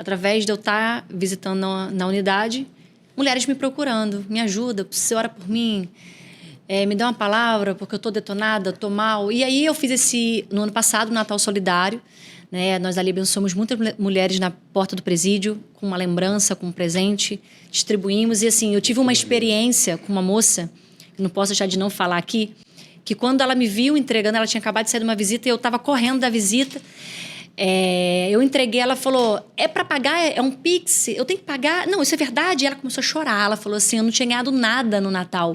através de eu estar visitando na unidade, mulheres me procurando, me ajuda, você ora por mim, me dá uma palavra, porque eu estou detonada, estou mal. E aí eu fiz no ano passado, o Natal Solidário, né? Nós ali abençoamos muitas mulheres na porta do presídio, com uma lembrança, com um presente, distribuímos. E assim, eu tive uma experiência com uma moça, que não posso deixar de não falar aqui, que quando ela me viu entregando, ela tinha acabado de sair de uma visita e eu estava correndo da visita. Eu entreguei, ela falou, é para pagar? É um Pix? Eu tenho que pagar? Não, isso é verdade? E ela começou a chorar, ela falou assim, eu não tinha ganhado nada no Natal.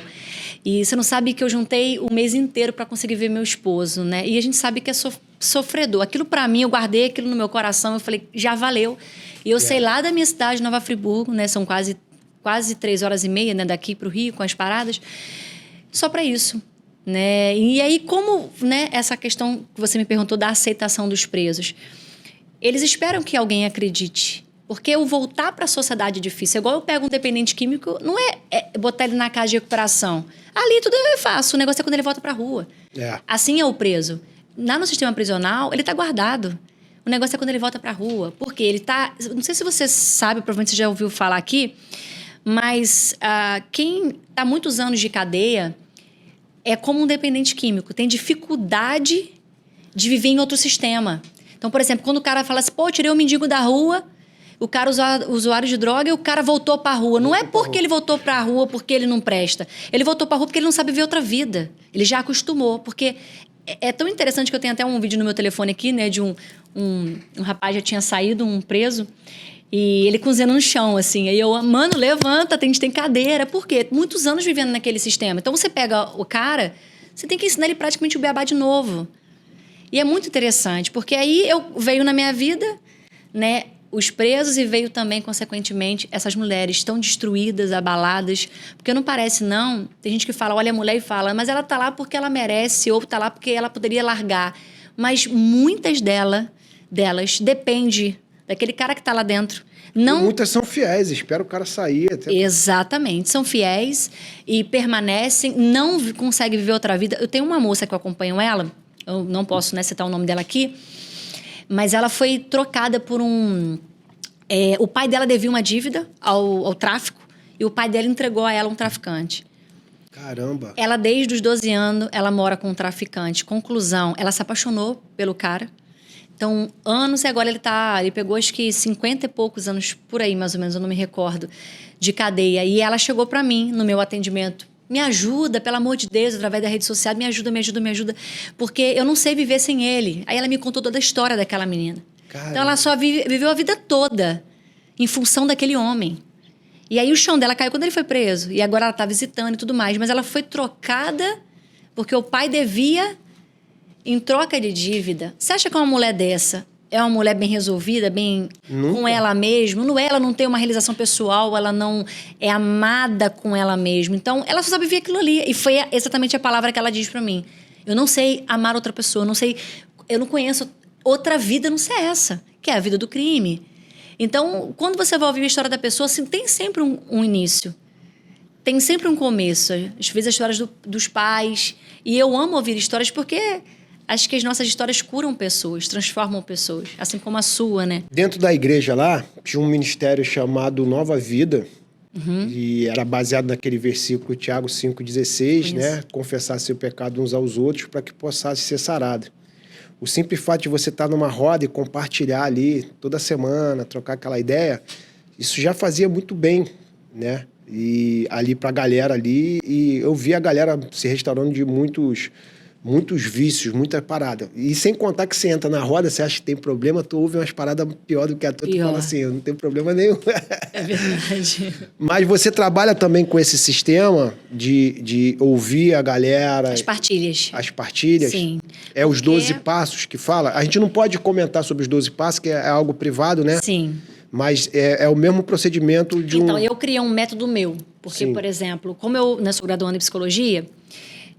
E você não sabe que eu juntei o mês inteiro para conseguir ver meu esposo, né? E a gente sabe que é sofredor. Aquilo para mim, eu guardei aquilo no meu coração, eu falei, já valeu. E eu sei lá da minha cidade, Nova Friburgo, né? São quase 3h30, né? Daqui para o Rio, com as paradas. Só para isso. Né? E aí, como, né, essa questão que você me perguntou da aceitação dos presos, eles esperam que alguém acredite. Porque o voltar para a sociedade é difícil. Igual eu pego um dependente químico, não é botar ele na casa de recuperação. Ali tudo é fácil, o negócio é quando ele volta para a rua. Assim é o preso. No sistema prisional, ele está guardado. O negócio é quando ele volta para a rua. Porque ele está... Não sei se você sabe, provavelmente você já ouviu falar aqui, mas quem está muitos anos de cadeia... é como um dependente químico, tem dificuldade de viver em outro sistema. Então, por exemplo, quando o cara fala assim, pô, tirei o mendigo da rua, o cara usuário de droga e o cara voltou pra rua. Não é porque ele voltou pra rua porque ele não presta. Ele voltou pra rua porque ele não sabe viver outra vida. Ele já acostumou, porque é tão interessante que eu tenho até um vídeo no meu telefone aqui, né, de um rapaz já tinha saído, um preso, e ele cozinhando no chão, assim. Aí eu, mano, levanta, a gente tem cadeira. Por quê? Muitos anos vivendo naquele sistema. Então, você pega o cara, você tem que ensinar ele praticamente o beabá de novo. E é muito interessante, porque aí veio na minha vida, né, os presos e veio também, consequentemente, essas mulheres tão destruídas, abaladas. Porque não parece, não. Tem gente que fala, olha a mulher e fala, mas ela tá lá porque ela merece, ou tá lá porque ela poderia largar. Mas muitas delas dependem daquele cara que está lá dentro. Não... Muitas são fiéis, espera o cara sair. Exatamente, são fiéis e permanecem, não conseguem viver outra vida. Eu tenho uma moça que eu acompanho ela, eu não posso, né, citar o nome dela aqui, mas ela foi trocada por o pai dela devia uma dívida ao tráfico e o pai dela entregou a ela um traficante. Caramba! Ela, desde os 12 anos, ela mora com um traficante. Conclusão, ela se apaixonou pelo cara. Então, anos, e agora ele pegou acho que 50 e poucos anos, por aí mais ou menos, eu não me recordo, de cadeia. E ela chegou para mim, no meu atendimento, me ajuda, pelo amor de Deus, através da rede social, me ajuda, porque eu não sei viver sem ele. Aí ela me contou toda a história daquela menina. Caramba. Então, ela só viveu a vida toda em função daquele homem. E aí o chão dela caiu quando ele foi preso. E agora ela está visitando e tudo mais. Mas ela foi trocada porque o pai devia... em troca de dívida. Você acha que uma mulher dessa é uma mulher bem resolvida, bem com ela mesma? Ela não tem uma realização pessoal, ela não é amada com ela mesma. Então, ela só sabe viver aquilo ali. E foi exatamente a palavra que ela diz pra mim. Eu não sei amar outra pessoa, eu não conheço outra vida, não sei essa, que é a vida do crime. Então, quando você vai ouvir a história da pessoa, assim, tem sempre um início. Tem sempre um começo. Às vezes, as histórias dos pais. E eu amo ouvir histórias porque... acho que as nossas histórias curam pessoas, transformam pessoas, assim como a sua, né? Dentro da igreja lá, tinha um ministério chamado Nova Vida, e era baseado naquele versículo Tiago 5,16, né? Confessar seu pecado uns aos outros para que possais ser sarado. O simples fato de você estar numa roda e compartilhar ali toda semana, trocar aquela ideia, isso já fazia muito bem, né? E ali pra galera ali, e eu vi a galera se restaurando de muitos vícios, muita parada. E sem contar que você entra na roda, você acha que tem problema, tu ouve umas paradas pior do que a tua, tu fala assim, eu não tenho problema nenhum. É verdade. Mas você trabalha também com esse sistema de ouvir a galera... As partilhas. As partilhas? Sim. É os 12 passos que fala? A gente não pode comentar sobre os 12 passos, que é algo privado, né? Sim. Mas é o mesmo procedimento de Então, eu criei um método meu. Porque, por exemplo, como eu sou graduanda em psicologia...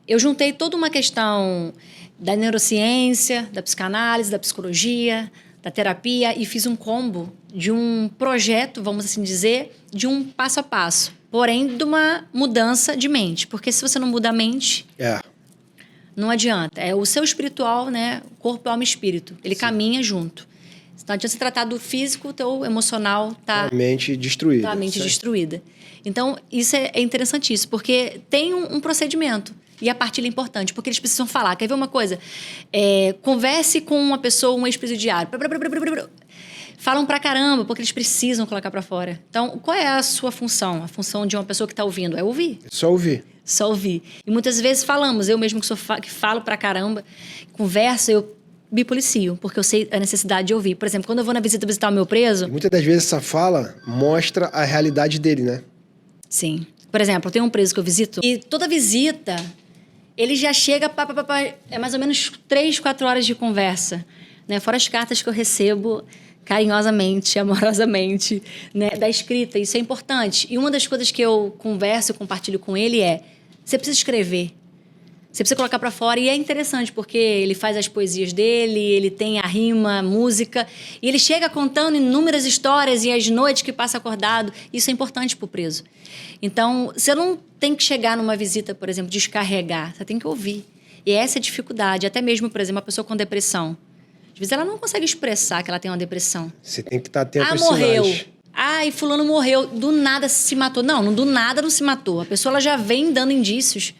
eu juntei toda uma questão da neurociência, da psicanálise, da psicologia, da terapia e fiz um combo de um projeto, vamos assim dizer, de um passo a passo. Porém, de uma mudança de mente. Porque se você não muda a mente, não adianta. É o seu espiritual, né? Corpo, alma e espírito. Ele caminha junto. Não adianta se tratar do físico, o teu emocional tá... A mente destruída. Tá, a mente certo? destruída. Então, isso é interessantíssimo, porque tem um procedimento. E a partilha é importante, porque eles precisam falar. Quer ver uma coisa? Converse com uma pessoa, um ex-presidiário. Falam pra caramba, porque eles precisam colocar pra fora. Então, qual é a sua função? A função de uma pessoa que tá ouvindo é ouvir. É só ouvir. Só ouvir. E muitas vezes falamos, eu mesmo que falo pra caramba, converso, eu me policio, porque eu sei a necessidade de ouvir. Por exemplo, quando eu vou na visitar o meu preso... E muitas das vezes essa fala mostra a realidade dele, né? Sim. Por exemplo, eu tenho um preso que eu visito e toda visita, ele já chega... é mais ou menos 3, 4 horas de conversa, né? Fora as cartas que eu recebo carinhosamente, amorosamente, né? Da escrita. Isso é importante. E uma das coisas que eu converso e compartilho com ele é: você precisa escrever. Você precisa colocar pra fora. E é interessante, porque ele faz as poesias dele, ele tem a rima, a música, e ele chega contando inúmeras histórias e as noites que passa acordado. Isso é importante pro preso. Então, você não tem que chegar numa visita, por exemplo, descarregar. Você tem que ouvir. E essa é a dificuldade. Até mesmo, por exemplo, uma pessoa com depressão. Às vezes ela não consegue expressar que ela tem uma depressão. Você tem que estar atento aos morreu. sinais. E fulano morreu. Do nada se matou. Não, do nada não se matou. A pessoa ela já vem dando indícios.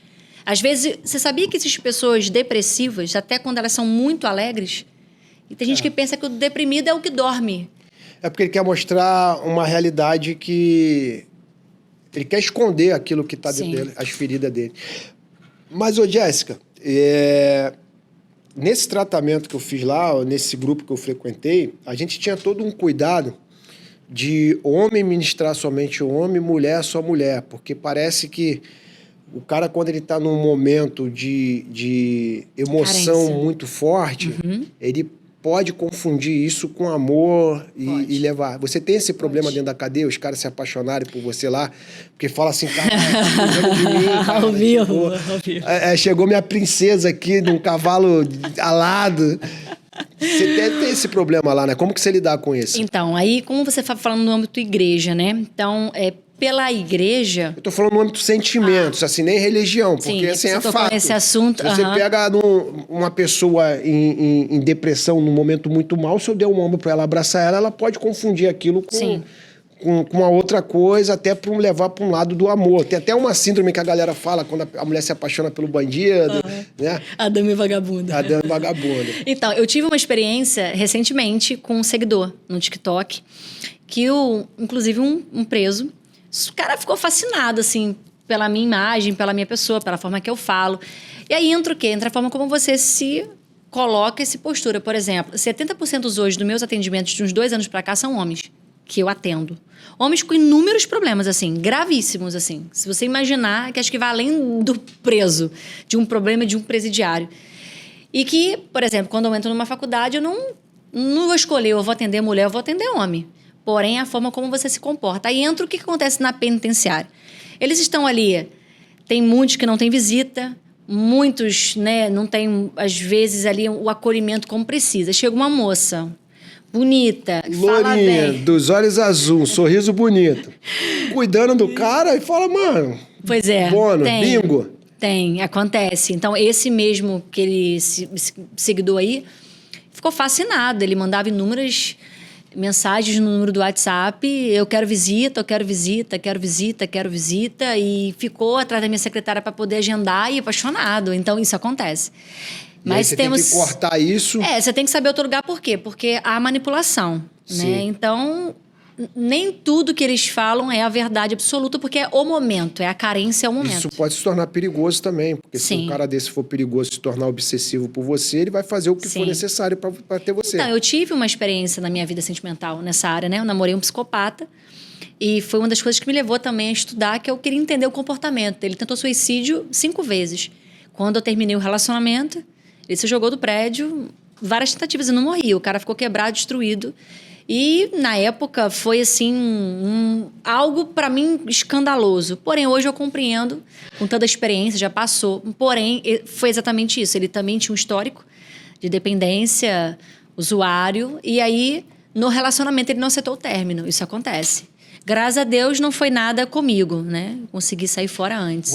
Às vezes, você sabia que existem pessoas depressivas, até quando elas são muito alegres? E tem gente que pensa que o deprimido é o que dorme. É porque ele quer mostrar uma realidade que... Ele quer esconder aquilo que está dentro dele, as feridas dele. Mas, ô Jéssica, nesse tratamento que eu fiz lá, nesse grupo que eu frequentei, a gente tinha todo um cuidado de homem ministrar somente homem, mulher só mulher, porque parece que o cara, quando ele está num momento de emoção Carência. muito forte, ele pode confundir isso com amor e levar. Você tem esse problema dentro da cadeia, os caras se apaixonarem por você lá, porque fala assim, cara, tá cuidando de mim, cara, Ao vivo, chegou, ao vivo. chegou minha princesa aqui num cavalo alado. Você tem esse problema lá, né? Como que você lidar com isso? Então, aí, como você está falando no âmbito igreja, né? Então, pela igreja... Eu tô falando no âmbito sentimentos, assim, nem religião, porque Sim, assim você é tocou fato. nesse assunto, Se você pega uma pessoa em depressão, num momento muito mal, se eu der um ombro para ela, abraçar ela pode confundir aquilo com uma outra coisa, até para levar para um lado do amor. Tem até uma síndrome que a galera fala quando a mulher se apaixona pelo bandido, né? A dama e vagabunda. A dama vagabunda. Então, eu tive uma experiência recentemente com um seguidor no TikTok, que inclusive um preso, o cara ficou fascinado, assim, pela minha imagem, pela minha pessoa, pela forma que eu falo. E aí entra o quê? Entra a forma como você se coloca e se postura. Por exemplo, 70% hoje dos meus atendimentos de uns 2 anos pra cá são homens que eu atendo. Homens com inúmeros problemas, assim, gravíssimos, assim. Se você imaginar, que acho que vai além do preso, de um problema de um presidiário. E que, por exemplo, quando eu entro numa faculdade, eu não vou escolher, eu vou atender mulher, eu vou atender homem. Porém, a forma como você se comporta. Aí entra o que acontece na penitenciária. Eles estão ali, tem muitos que não têm visita, muitos, né, não têm, às vezes, ali o acolhimento como precisa. Chega uma moça bonita, fala Lourinha, bem. dos olhos azul, sorriso bonito. Cuidando do cara e fala, mano... Pois é. Bono, bingo. Tem, acontece. Então, esse mesmo que ele seguidor aí, ficou fascinado. Ele mandava inúmeras mensagens no número do WhatsApp, eu quero visita, eu quero visita, quero visita, quero visita, e ficou atrás da minha secretária para poder agendar e apaixonado. Então, isso acontece. Mas você temos... tem que cortar isso. Você tem que saber outro lugar por quê? Porque há manipulação, né? Então, nem tudo que eles falam é a verdade absoluta, porque é o momento, a carência é o momento. Isso pode se tornar perigoso também, porque se um cara desse for perigoso, se tornar obsessivo por você, ele vai fazer o que for necessário para ter você. Então, eu tive uma experiência na minha vida sentimental nessa área, né? Eu namorei um psicopata e foi uma das coisas que me levou também a estudar, que eu queria entender o comportamento. Ele tentou suicídio 5 vezes. Quando eu terminei o relacionamento, ele se jogou do prédio, várias tentativas e não morria. O cara ficou quebrado, destruído. E, na época, foi, assim, algo, para mim, escandaloso. Porém, hoje eu compreendo, com toda a experiência, já passou. Porém, foi exatamente isso. Ele também tinha um histórico de dependência, usuário. E aí, no relacionamento, ele não aceitou o término. Isso acontece. Graças a Deus, não foi nada comigo, né? Consegui sair fora antes.